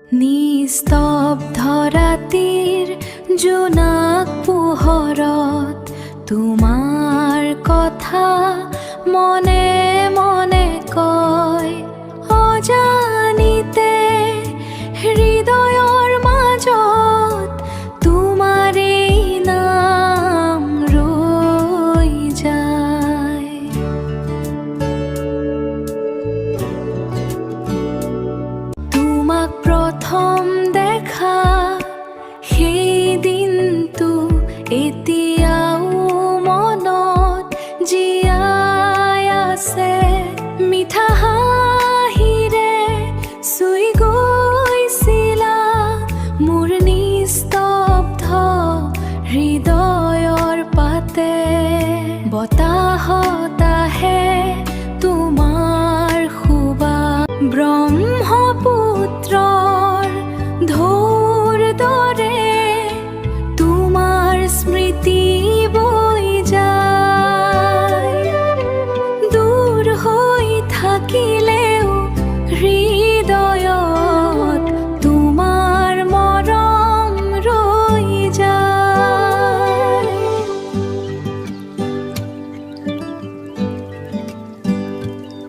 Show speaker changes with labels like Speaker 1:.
Speaker 1: নিস্তব্ধ রাতিৰ জোনাক পোহৰত তোমাৰ কথা মনে মনে কয়, অজানিতে হৃদয়ৰ মাজত তোমাৰেই নাম ৰৈ যায়। তোমাক প্ৰথম